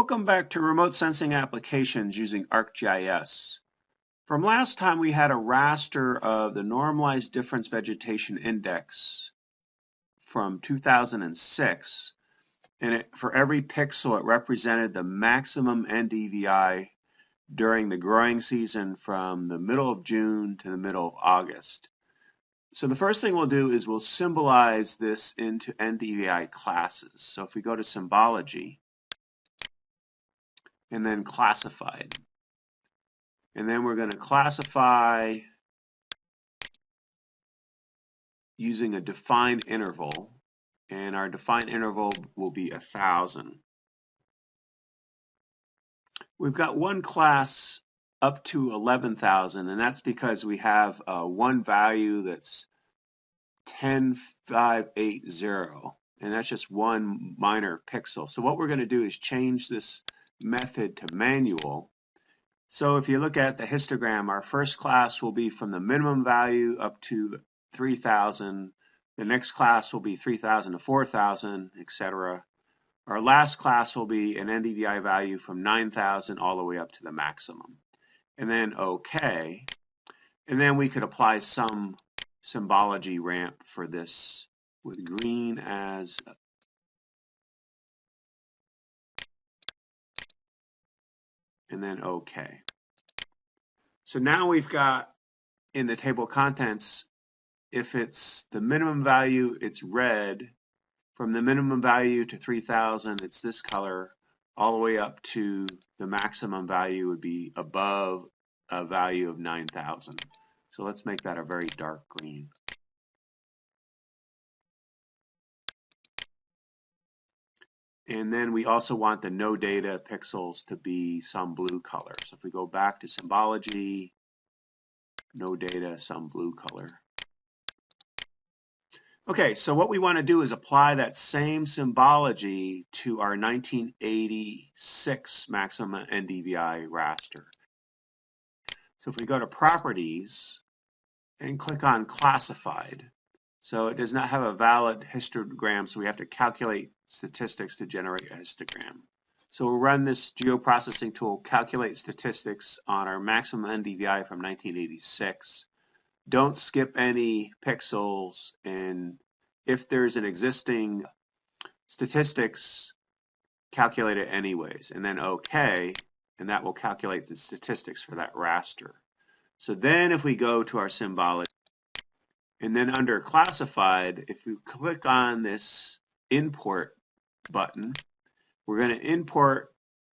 Welcome back to Remote Sensing Applications using ArcGIS. From last time we had a raster of the Normalized Difference Vegetation Index from 2006, and for every pixel it represented the maximum NDVI during the growing season from the middle of June to the middle of August. So the first thing we'll do is we'll symbolize this into NDVI classes. So if we go to Symbology, and then Classified. And then we're going to classify using a defined interval, and our defined interval will be 1,000. We've got one class up to 11,000, and that's because we have one value that's 10,580, and that's just one minor pixel. So what we're going to do is change this method to manual. So if you look at the histogram, our first class will be from the minimum value up to 3,000. The next class will be 3,000 to 4,000, etc. Our last class will be an NDVI value from 9,000 all the way up to the maximum. And then OK. And then we could apply some symbology ramp for this with green as and then OK. So now we've got in the table of contents, if it's the minimum value, it's red. From the minimum value to 3,000, it's this color. All the way up to the maximum value would be above a value of 9,000. So let's make that a very dark green. And then we also want the no data pixels to be some blue color. So if we go back to Symbology, no data, some blue color. Okay, so what we want to do is apply that same symbology to our 1986 maximum NDVI raster. So if we go to Properties and click on Classified, so it does not have a valid histogram, so we have to calculate statistics to generate a histogram. So we'll run this geoprocessing tool, calculate statistics on our maximum NDVI from 1986. Don't skip any pixels, and if there's an existing statistics, calculate it anyways, and then OK, and that will calculate the statistics for that raster. So then if we go to our symbology, and then under Classified, if we click on this Import button, we're going to import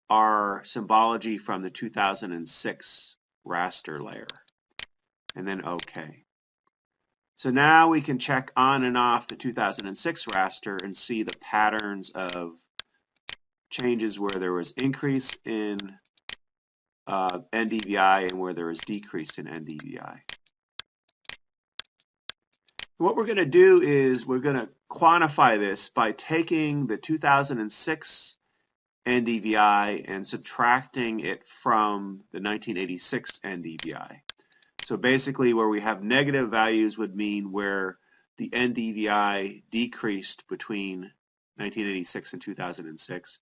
our symbology from the 2006 raster layer, and then OK. So now we can check on and off the 2006 raster and see the patterns of changes where there was increase in NDVI and where there was decrease in NDVI. What we're going to do is we're going to quantify this by taking the 2006 NDVI and subtracting it from the 1986 NDVI. So basically where we have negative values would mean where the NDVI decreased between 1986 and 2006.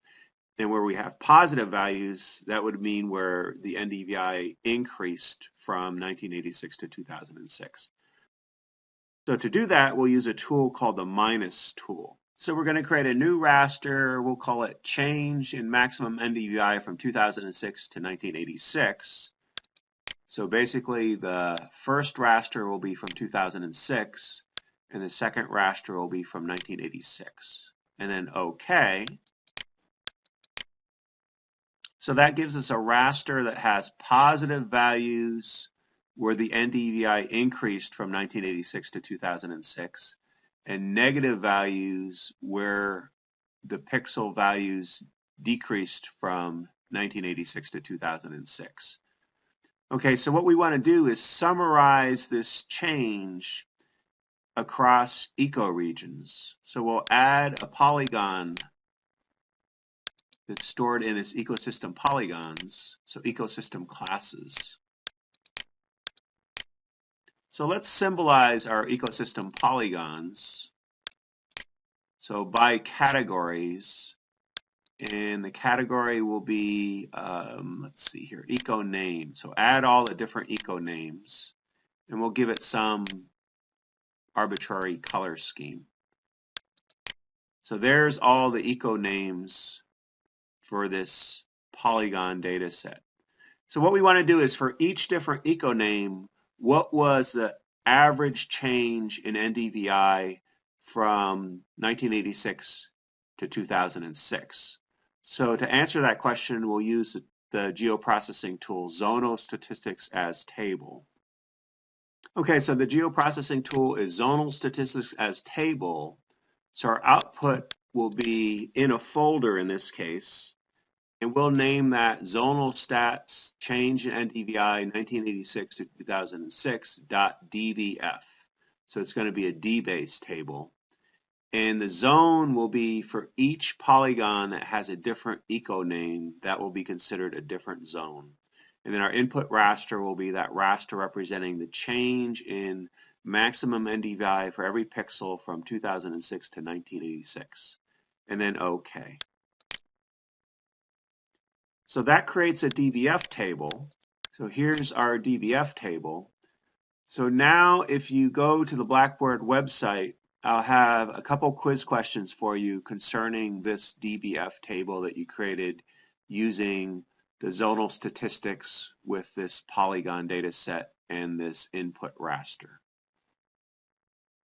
And where we have positive values, that would mean where the NDVI increased from 1986 to 2006. So to do that, we'll use a tool called the minus tool. So we're going to create a new raster. We'll call it change in maximum NDVI from 2006 to 1986. So basically the first raster will be from 2006 and the second raster will be from 1986. And then OK. So that gives us a raster that has positive values where the NDVI increased from 1986 to 2006 and negative values where the pixel values decreased from 1986 to 2006. Okay, so what we want to do is summarize this change across ecoregions. So we'll add a polygon that's stored in this ecosystem polygons, so ecosystem classes. So let's symbolize our ecosystem polygons. So by categories, and the category will be, let's see here, eco name. So add all the different eco names, and we'll give it some arbitrary color scheme. So there's all the eco names for this polygon data set. So what we want to do is for each different eco name, what was the average change in NDVI from 1986 to 2006? So to answer that question, we'll use the geoprocessing tool zonal statistics as table. Okay, so the geoprocessing tool is zonal statistics as table. So our output will be in a folder in this case, and we'll name that zonal stats change in NDVI 1986 to 2006 .dvf. So it's going to be a D-based table. And the zone will be for each polygon that has a different eco name, that will be considered a different zone. And then our input raster will be that raster representing the change in maximum NDVI for every pixel from 2006 to 1986. And then OK. So that creates a DVF table. So here's our DVF table. So now if you go to the Blackboard website, I'll have a couple quiz questions for you concerning this DVF table that you created using the zonal statistics with this polygon data set and this input raster.